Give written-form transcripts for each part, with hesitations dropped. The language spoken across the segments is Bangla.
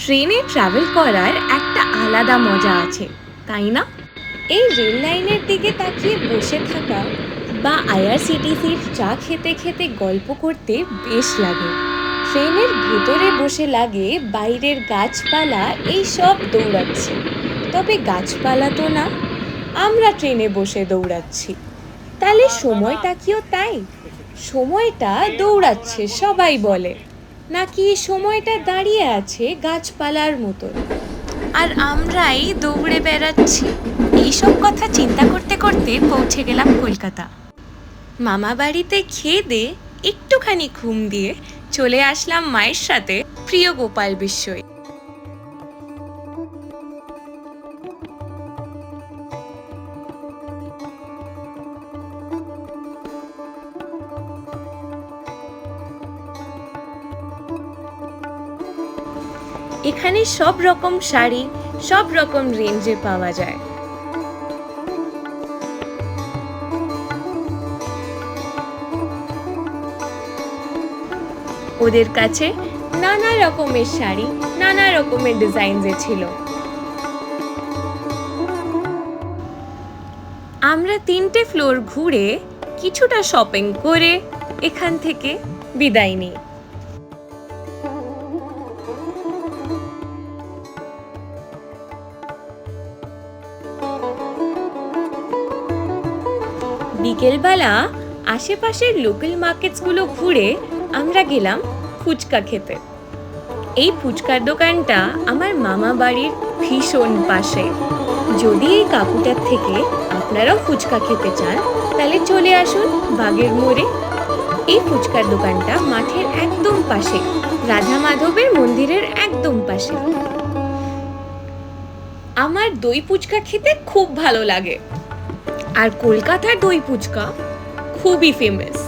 ট্রেনে ট্রাভেল করার একটা আলাদা মজা আছে, তাই না? এই রেল লাইনের দিকে তাকিয়ে বসে থাকা বা আইআরসিটিসির চা খেতে খেতে গল্প করতে বেশ লাগে। ট্রেনের ভেতরে বসে লাগে বাইরের গাছপালা এই সব দৌড়াচ্ছে, তবে গাছপালা তো না, আমরা ট্রেনে বসে দৌড়াচ্ছি। তাহলে সময়টা কিও তাই? সময়টা দৌড়াচ্ছে সবাই বলে, নাকি সময়টা দাঁড়িয়ে আছে গাছপালার মতো আর আমরাই দৌড়ে বেড়াচ্ছি? এইসব কথা চিন্তা করতে করতে পৌঁছে গেলাম কলকাতা। মামা বাড়িতে খেয়ে দিয়ে একটুখানি ঘুম দিয়ে চলে আসলাম মায়ের সাথে প্রিয় গোপাল বিশ্বয়। এখানে সব রকম শাড়ি সব রকম রেঞ্জে পাওয়া যায়। ওদের কাছে নানা রকমের শাড়ি নানা রকমের ডিজাইনসে ছিল। আমরা 3টে ফ্লোর ঘুরে কিছুটা শপিং করে এখান থেকে বিদায় নিই। বিকেলবেলা আশেপাশের লোকাল মার্কেটসগুলো ঘুরে আমরা গেলাম ফুচকা খেতে। এই ফুচকার দোকানটা আমার মামা বাড়ির ভীষণ পাশে। যদি এই কাকুটার থেকে আপনারাও ফুচকা খেতে চান তাহলে চলে আসুন বাগের মোড়ে। এই ফুচকার দোকানটা মাঠের একদম পাশে, রাধা মাধবের মন্দিরের একদম পাশে। আমার দই ফুচকা খেতে খুব ভালো লাগে, আর কলকাতার দই ফুচকা খুবই ফেমাস।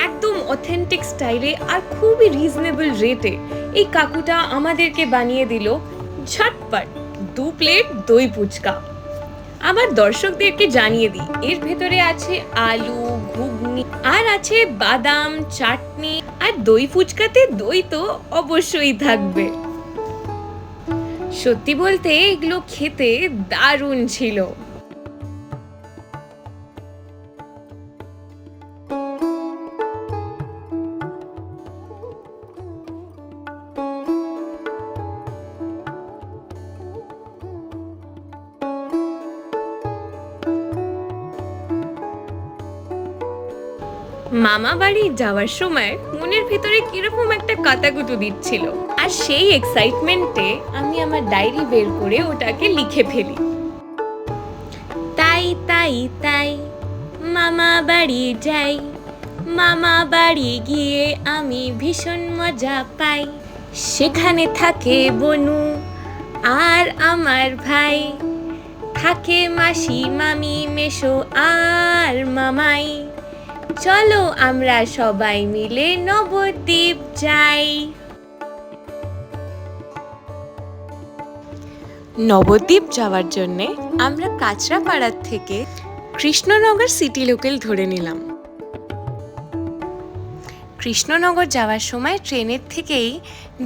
একদম অথেন্টিক স্টাইলে আর খুবই রিজনেবল রেটে এই কাকুটা আমাদেরকে বানিয়ে দিল ঝটপট 2 প্লেট দই ফুচকা। আমার দর্শকদেরকে জানিয়ে দিই, এর ভেতরে আছে আলু, ঘুগনি, আর আছে বাদাম, চাটনি, আর দই ফুচকাতে দই তো অবশ্যই থাকবে। সত্যি বলতে এগুলো খেতে দারুণ ছিল। মামা বাড়ি যাওয়ার সময় মনের ভিতরে কিরকম একটা কাতাকুতু দিচ্ছিল, আর সেই এক্সাইটমেন্টে আমি আমার ডায়েরি বের করে ওটাকে লিখে ফেলি। তাই তাই তাই মামা বাড়ি যাই, মামা বাড়ি গিয়ে আমি ভীষণ মজা পাই। সেখানে থাকে বনু আর আমার ভাই, থাকে মাসি, মামি, মেশো আর মামাই। চলো আমরা সবাই মিলে নবদ্বীপ যাই। নবদ্বীপ যাওয়ার জন্যে আমরা কাঁচরাপাড়ার থেকে কৃষ্ণনগর সিটি লোকাল ধরে নিলাম। কৃষ্ণনগর যাওয়ার সময় ট্রেনের থেকেই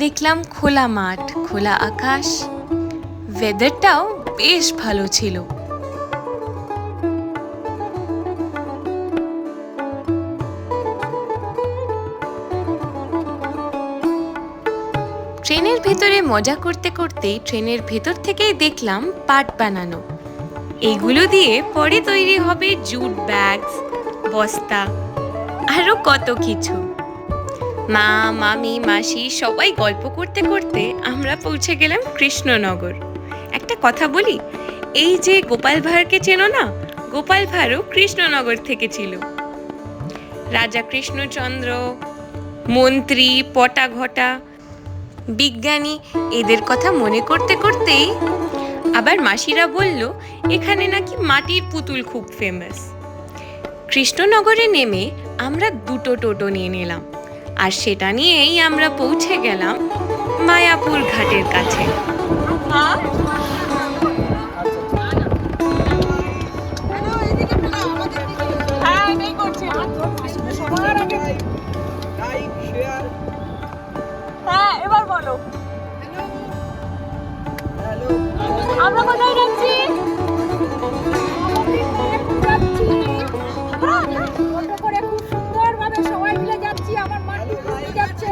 দেখলাম খোলা মাঠ, খোলা আকাশ, ওয়েদারটাও বেশ ভালো ছিল। ট্রেনের ভেতরে মজা করতে করতে ট্রেনের ভেতর থেকেই দেখলাম পাট বানানো। এগুলো দিয়ে পরে তৈরি হবে জুট ব্যাগস, বস্তা, আরো কত কিছু। মা, মামি, মাসি সবাই গল্প করতে করতে আমরা পৌঁছে গেলাম কৃষ্ণনগর। একটা কথা বলি, এই যে গোপাল ভাঁড়কে চেনো না? গোপাল ভাঁড়ও কৃষ্ণনগর থেকে ছিল। রাজা কৃষ্ণচন্দ্র, মন্ত্রী, পটা ঘটা, বিজ্ঞানী, এদের কথা মনে করতে করতেই আবার মাসিরা বলল এখানে নাকি মাটির পুতুল খুব ফেমাস। কৃষ্ণনগরে নেমে আমরা 2টো টোটো নিয়ে নিলাম। আর সেটা নিয়েই আমরা পৌঁছে গেলাম মায়াপুর ঘাটের কাছে। হ্যাঁ, এবার বলো আমরা কোথায় যাচ্ছি? অটো করে খুব সুন্দরভাবে সবাই মিলে যাচ্ছি। আমার মা ঘুরতে যাচ্ছে।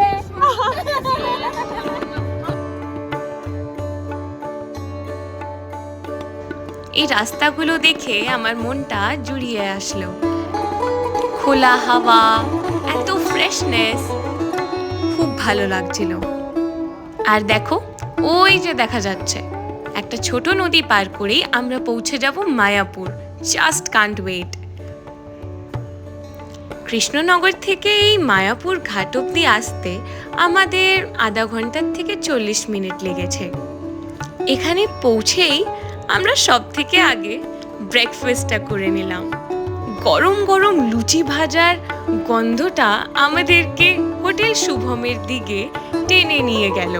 এই রাস্তাগুলো দেখে আমার মনটা জুড়িয়ে আসলো। খোলা হাওয়া, এত ফ্রেশনেস, খুব ভালো লাগছিল। আর দেখো, ওই যে দেখা যাচ্ছে একটা ছোট নদী পার করেই আমরা পৌঁছে যাব Mayapur. Just can't wait. Krishnanagar থেকে এই মায়াপুর ঘাট অব্দি আসতে আমাদের আধা ঘন্টার থেকে 40 মিনিট লেগেছে। এখানে পৌঁছেই আমরা সব থেকে আগে ব্রেকফাস্টটা করে নিলাম। গরম গরম লুচি ভাজার গন্ধটা আমাদেরকে হোটেল শুভমের দিকে টেনে নিয়ে গেল।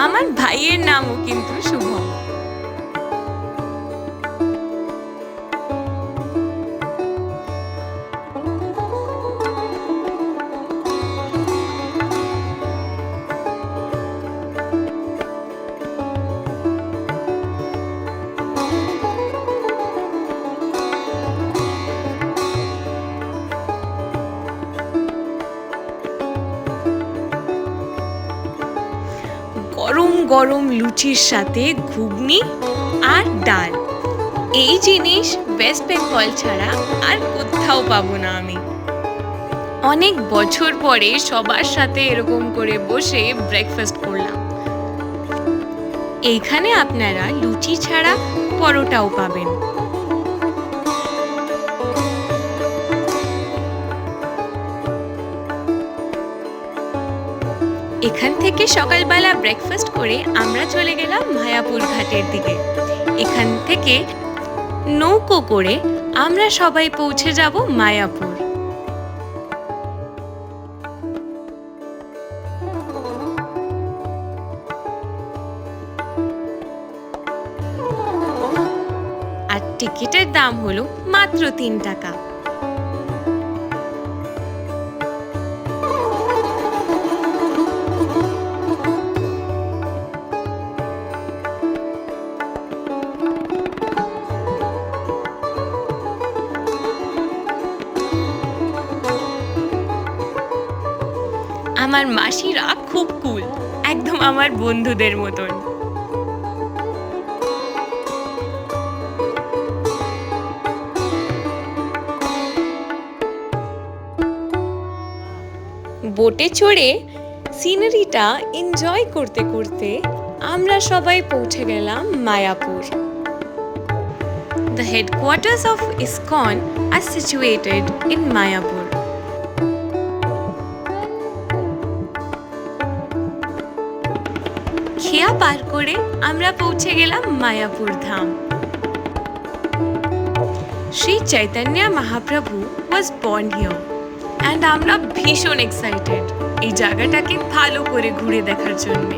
আমার ভাইয়ের নামও কিন্তু শুভম। গরম গরম লুচির সাথে ঘুগনি আর ডাল, এই জিনিস ওয়েস্ট বেঙ্গল ছাড়া আর কোথাও পাবো না আমি। অনেক বছর পরে সবার সাথে এরকম করে বসে ব্রেকফাস্ট করলাম। এইখানে আপনারা লুচি ছাড়া পরোটাও পাবেন। এখান থেকে সকালবেলা ব্রেকফাস্ট করে আমরা চলে গেলাম মায়াপুর ঘাটের দিকে। এখান থেকে নৌকো করে আমরা সবাই পৌঁছে যাব মায়াপুর। আর টিকিটের দাম হলো মাত্র 3 টাকা। আমার মাসিরা খুব কুল, একদম আমার বন্ধুদের মতন। বোটে চড়ে সিনারিটা এনজয় করতে করতে আমরা সবাই পৌঁছে গেলাম Mayapur. The headquarters of ISKCON are situated in Mayapur. খেয়া পার করে আমরা পৌঁছে গেলাম মায়াপুর ধাম। Shri Chaitanya Mahaprabhu was born here and আমরা ভীষণ এক্সাইটেড এই জায়গাটাকে ভালো করে ঘুরে দেখার জন্য।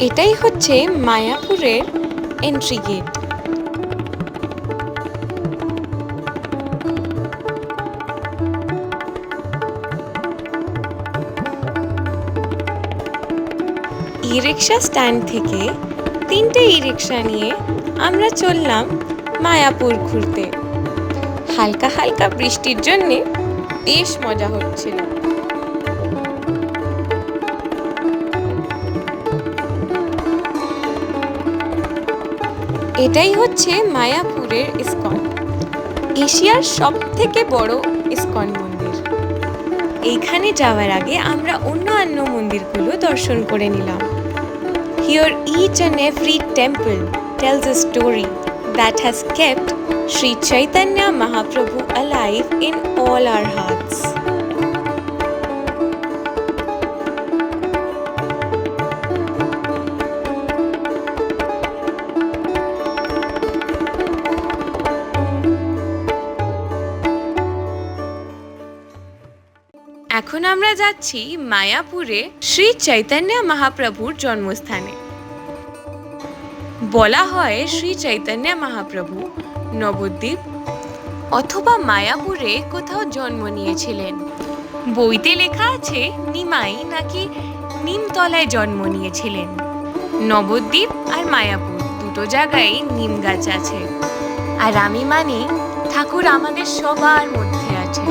এটাই হচ্ছে মায়াপুরের এন্ট্রি গেট। ই-রিক্সা স্ট্যান্ড থেকে 3টে ই-রিক্সা নিয়ে আমরা চললাম মায়াপুর ঘুরতে। হালকা হালকা বৃষ্টির জন্য বেশ মজা হচ্ছিল। এটাই হচ্ছে মায়াপুরের ইসকন, এশিয়ার সবথেকে বড় ইসকন মন্দির। এইখানে যাওয়ার আগে আমরা অন্যান্য মন্দিরগুলো দর্শন করে নিলাম। Here each and every temple tells a story that has kept Sri Chaitanya Mahaprabhu alive in all our hearts. এখন আমরা যাচ্ছি মায়াপুরে শ্রী চৈতন্য মহাপ্রভুর জন্মস্থানে। বলা হয় শ্রী চৈতন্য মহাপ্রভু নবদ্বীপ অথবা মায়াপুরে কোথাও জন্ম নিয়েছিলেন। বইতে লেখা আছে নিমাই নাকি নিমতলায় জন্ম নিয়েছিলেন। নবদ্বীপ আর মায়াপুর দুটো জায়গায় নিম গাছ আছে। আর আমি মানি ঠাকুর আমাদের সবার মধ্যে আছে।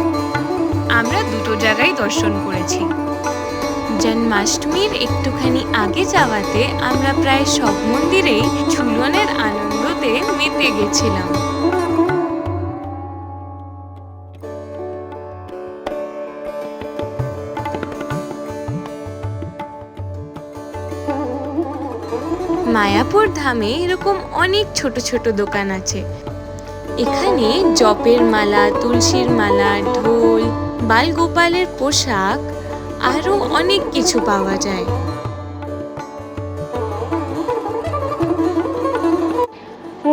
আমরা দুটো জায়গায় দর্শন করেছি। জন্মাষ্টমীর একটুখানি আগে যাওয়াতে আমরা প্রায় সব মন্দিরেই ঝুলনের আনন্দতে মেতে গেছিলাম। মায়াপুর ধামে এরকম অনেক ছোট ছোট দোকান আছে। এখানে জপের মালা, তুলসীর মালা, ঢোল, বালগোপালের পোশাক আরো অনেক কিছু পাওয়া যায়।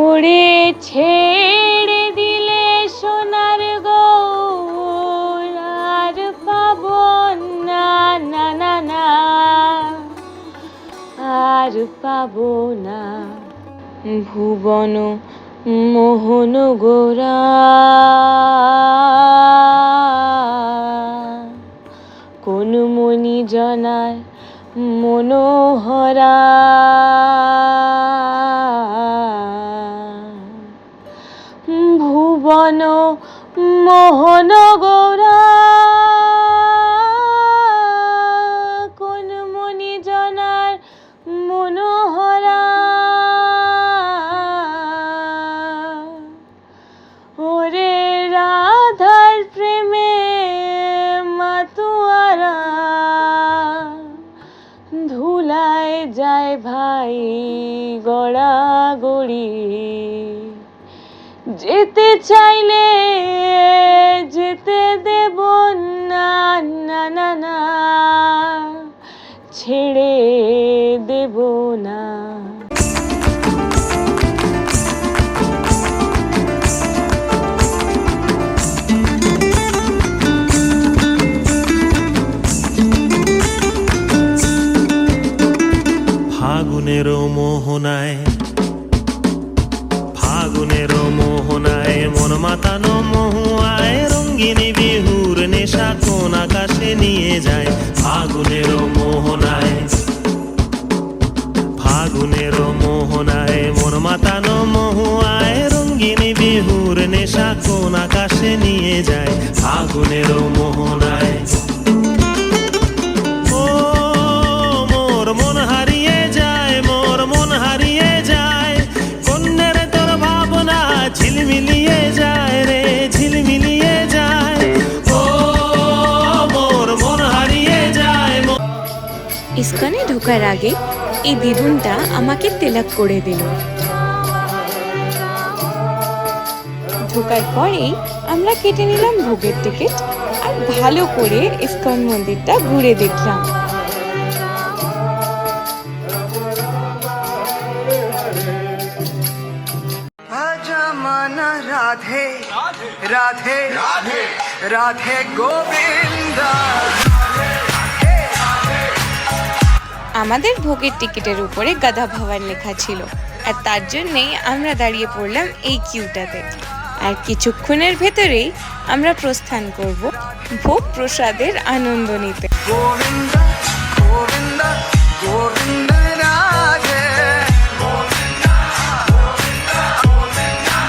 ওরে ছেড়ে দিলে সোনার গৌর আর পাবো না, না না না আর পাবো না ভুবন মোহন গোরা। কোন মনি জনার মনোহরা ভুবন মোহন গোরা। কোন মনি জনার মনোহরা ওরে রাধার প্রেমে মাতুয়ারা ধুলায় যায় ভাই গড়াগড়ি। যেতে চাইলে যেতে দেব না, না না না ছেড়ে দেব না। ফাগুনের মোহনায় মন মাতানো মহুয়ায় রঙ্গিনী বিহুর নেশা কোন আকাশে নিয়ে যায়। ফাগুনের মোহনায় মন মাতানো মহুয়ায় রঙ্গিনী বিহুর নেশা কোন আকাশে নিয়ে যায়। ফাগুনের মোহনায় মোর মন হারিয়ে যায়, মোর মন হারিয়ে যায়। কন্যের তোর ভাবনা ঝিলমিলিয়ে যায় রে, ঝিলমিলিয়ে যায়। ও মোর মন হারিয়ে যায়। ইস্কনে ঢোকার আগে এই দিদুনটা আমাকে তিলক করে দিল। ঢোকার পরেই আমরা কেটে নিলাম ভোগের টিকিট আর ভালো করে ইস্কন মন্দিরটা ঘুরে দেখলাম। রাধে রাধে রাধে রাধে গোবিন্দা। আমাদের ভোগের টিকিটের উপরে গাধা ভাবার লেখা ছিল আর তার জন্যেই আমরা দাঁড়িয়ে পড়লাম এই কিউটাতে। আর কিছুক্ষণের ভেতরেই আমরা প্রস্থান করব ভোগ প্রসাদের আনন্দ নিতে। গোবিন্দা গোবিন্দা গোবিন্দা রাধে গোবিন্দা গোবিন্দা গোবিন্দা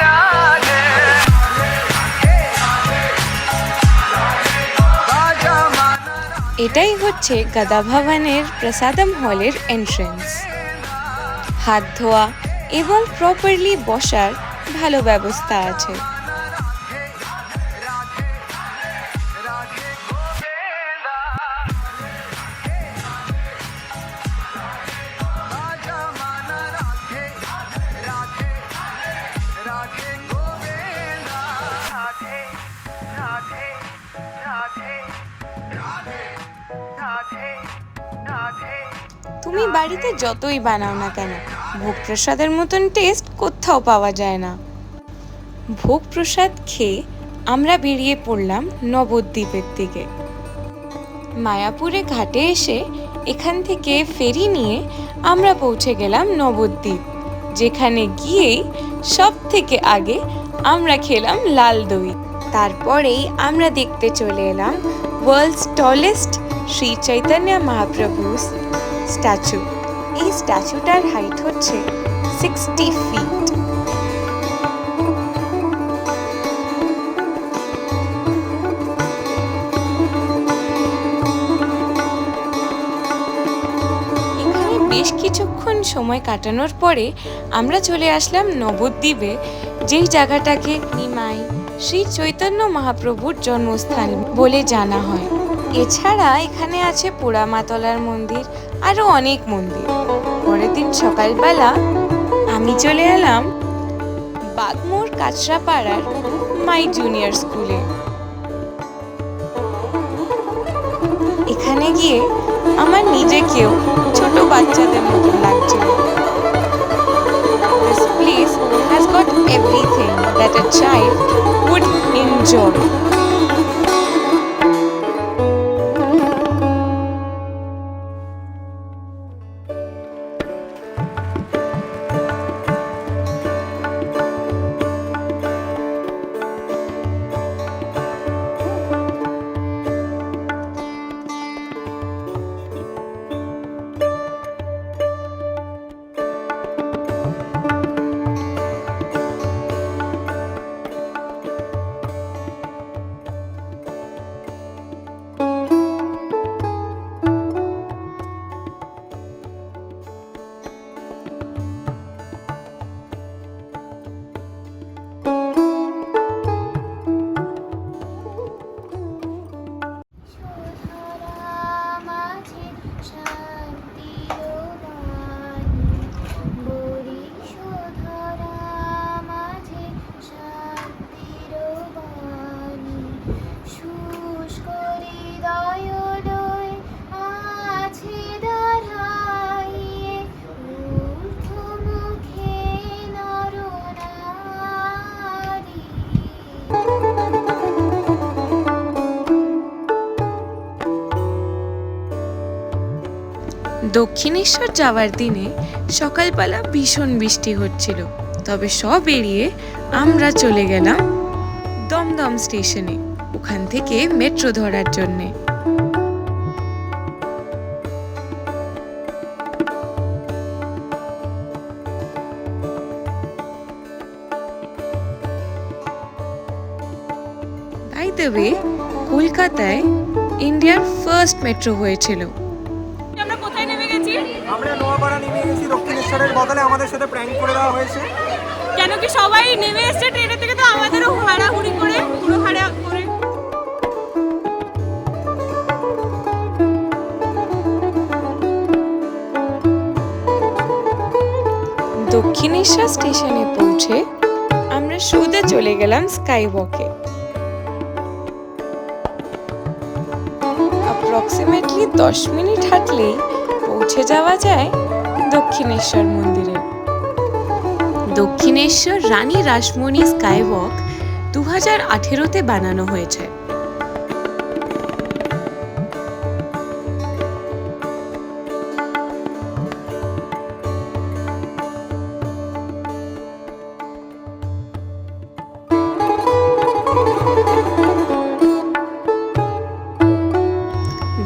রাধে। এটাই হচ্ছে গাধা ভবনের প্রসাদম হলের এন্ট্রেন্স। হাত ধোয়া এবং প্রপারলি বসার ভালো ব্যবস্থা আছে। তুমি বাড়িতে যতই বানাও না কেন ভোগ প্রসাদের মতন টেস্ট কোথাও পাওয়া যায় না। ভোগ প্রসাদ খেয়ে আমরা বেরিয়ে পড়লাম নবদ্বীপের দিকে। মায়াপুরে ঘাটে এসে এখান থেকে ফেরি নিয়ে আমরা পৌঁছে গেলাম নবদ্বীপ, যেখানে গিয়েই সব থেকে আগে আমরা খেলাম লাল দই। তারপরেই আমরা দেখতে চলে এলাম world's tallest Shri Chaitanya Mahaprabhu statue. এই স্ট্যাচুটার হাইট হচ্ছে 60 ফিট। এখানে বেশ কিছুক্ষণ সময় কাটানোর পরে আমরা চলে আসলাম নবদ্বীপে, যেই জায়গাটাকে নিমাই শ্রী চৈতন্য মহাপ্রভুর জন্মস্থান বলে জানা হয়। এছাড়া এখানে আছে পোড়ামাতলার মন্দির, আরও অনেক মন্দির। পরের দিন সকালবেলা আমি চলে এলাম বাগমোড় কাঁচরাপাড়ার মাই জুনিয়র স্কুলে। এখানে গিয়ে আমার নিজেকেও ছোট বাচ্চাদের মতো লাগছিল। This place has got everything that a child would enjoy. Dakshineswar যাওয়ার দিনে সকালবেলা ভীষণ বৃষ্টি হচ্ছিল, তবে সব এড়িয়ে আমরা চলে গেলাম দমদম স্টেশনে, ওখান থেকে মেট্রো ধরার জন্যে। বাই দ্য ওয়ে, কলকাতায় ইন্ডিয়ার ফার্স্ট মেট্রো হয়েছিল। আমরা কোথায় নেমে গেছি? আমরা নোয়াপাড়া নেমে গেছি দক্ষিণেশ্বরের বদলে আমাদের সাথে প্র্যাঙ্ক করে দেওয়া হয়েছে। কেন কি সবাই নেমে এসছে ট্রেনের থেকে, তো আমাদেরও হাড়াহুড়ি করে পুরো হাড়া করে। দক্ষিণেশ্বর স্টেশনে পৌঁছে আমরা সোজা চলে গেলাম স্কাই ওয়াকে। অ্যাপ্রক্সিমেটলি 10 মিনিট হাঁটলেই পৌঁছে যাওয়া যায় দক্ষিণেশ্বর মন্দিরে। দক্ষিণেশ্বর রানী রাসমণি স্কাই ওয়াক 2018-তে বানানো হয়েছে।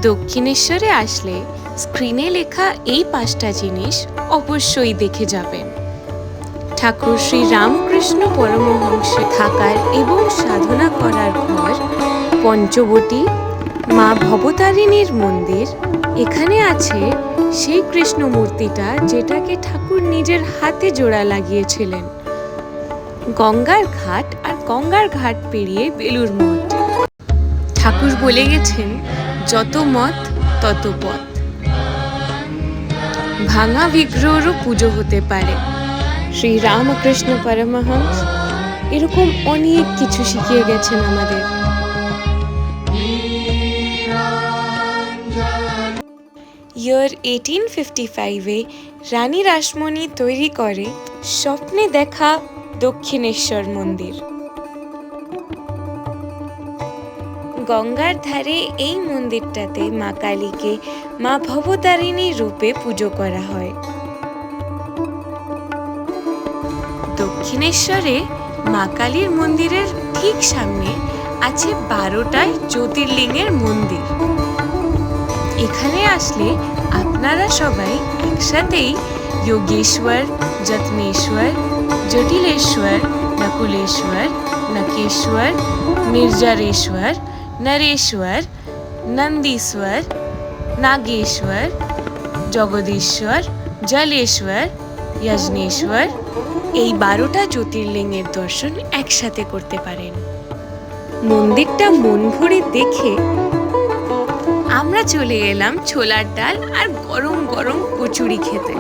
দক্ষিণেশ্বরে আসলে স্ক্রিনে লেখা এই 5টা জিনিস অবশ্যই দেখে যাবেন। ঠাকুর শ্রী রামকৃষ্ণ পরমহংস থাকার এবং সাধনা করার ঘর, পঞ্চবটী, মা ভবতারিণীর মন্দির, এখানে আছে সেই কৃষ্ণ মূর্তিটা যেটাকে ঠাকুর নিজের হাতে জোড়া লাগিয়েছিলেন, গঙ্গার ঘাট, আর গঙ্গার ঘাট পেরিয়ে বেলুর মঠ। ঠাকুর বলে গেছেন, যত মত তত পথ। ভাঙা বিগ্রহেরও পুজো হতে পারে। শ্রী রামকৃষ্ণ পরমহংস এরকম অনেক কিছু শিখিয়ে গেছেন আমাদের। ইয়ার 1855-এ রানী রাসমণি তৈরি করে স্বপ্নে দেখা দক্ষিণেশ্বর মন্দির। গঙ্গার ধারে এই মন্দিরটাতে মা কালীকে মা ভবতারিণী রূপে পুজো করা হয়। দক্ষিণেশ্বরে মা কালীর মন্দিরের ঠিক সামনে আছে 12টায় জ্যোতির্লিঙ্গের মন্দির। এখানে আসলে আপনারা সবাই একসাথেই যোগেশ্বর, যত্নেশ্বর, জটিলেশ্বর, নকুলেশ্বর, নকেশ্বর, নির্জরেশ্বর, নরেশ্বর, নন্দীশ্বর, নাগেশ্বর, জগদীশ্বর, জলেশ্বর, যজনেশ্বর এই 12টা জ্যোতির্লিঙ্গের দর্শন একসাথে করতে পারেন। মন্দিরটা মন ভরে দেখে আমরা চলে এলাম ছোলার ডাল আর গরম গরম কচুরি খেতে।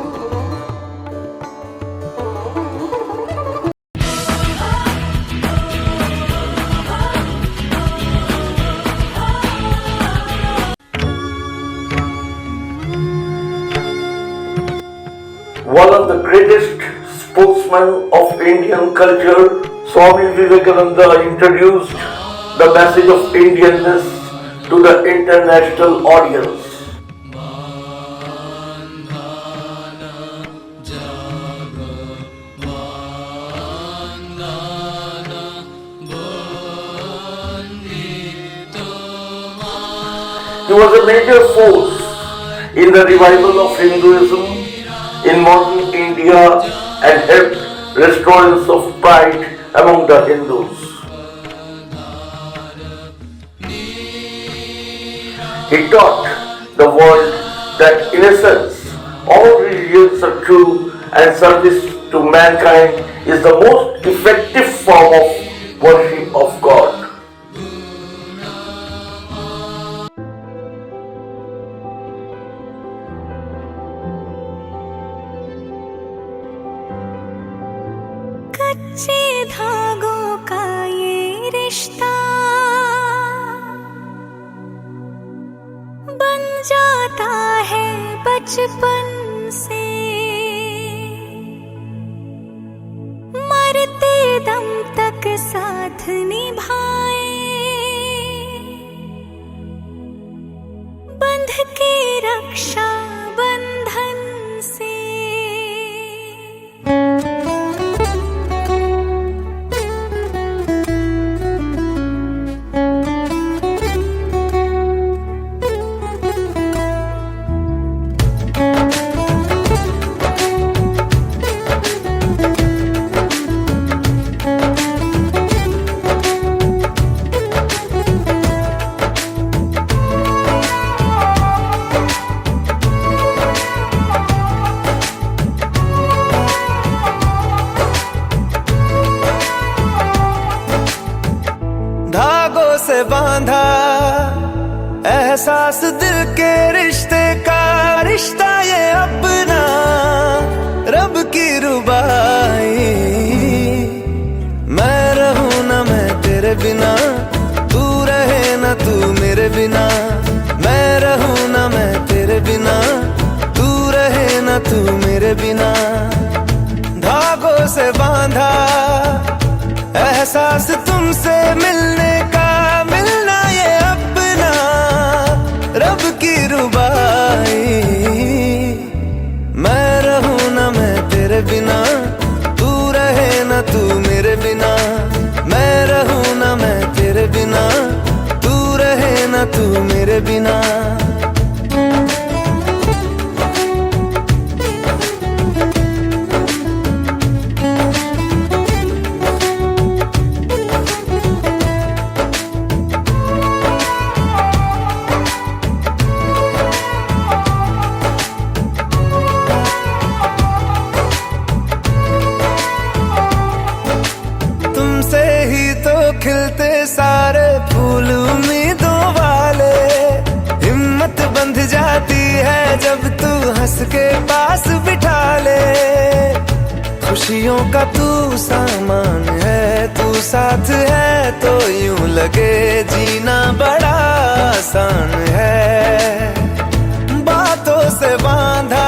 One of the greatest spokesmen of Indian culture, Swami Vivekananda introduced the message of Indianness to the international audience. He was a major force in the revival of Hinduism in modern India and helped restorance of pride among the Hindus. He taught the world that in essence all religions are true and service to mankind is the most effective form of worship of God. कच्चे धागों का ये रिश्ता बन जाता है बचपन से, मरते दम तक साथ निभाए बंध के रक्षा बंधन से। धागों से बांधा एहसास दिल के रिश्ते का, रिश्ता ये अपना रब की रुबाई। मैं रहूं ना मैं तेरे बिना, तू रहे ना तू मेरे बिना। मैं रहूं ना मैं तेरे बिना, तू रहे ना तू मेरे बिना। धागों से बांधा एहसास तुमसे मिलने का, मिलना ये अपना रब की रुबाई। मैं रहूं ना मैं तेरे बिना, तू रहे ना तू मेरे बिना। मैं रहूं ना मैं तेरे बिना, तू रहे ना तू मेरे बिना। खिलते सारे फूल उम्मीदों वाले, हिम्मत बंध जाती है जब तू हंस के पास बिठा ले। खुशियों का तू सामान है, तू साथ है तो यूं लगे जीना बड़ा आसान है। बातों से बांधा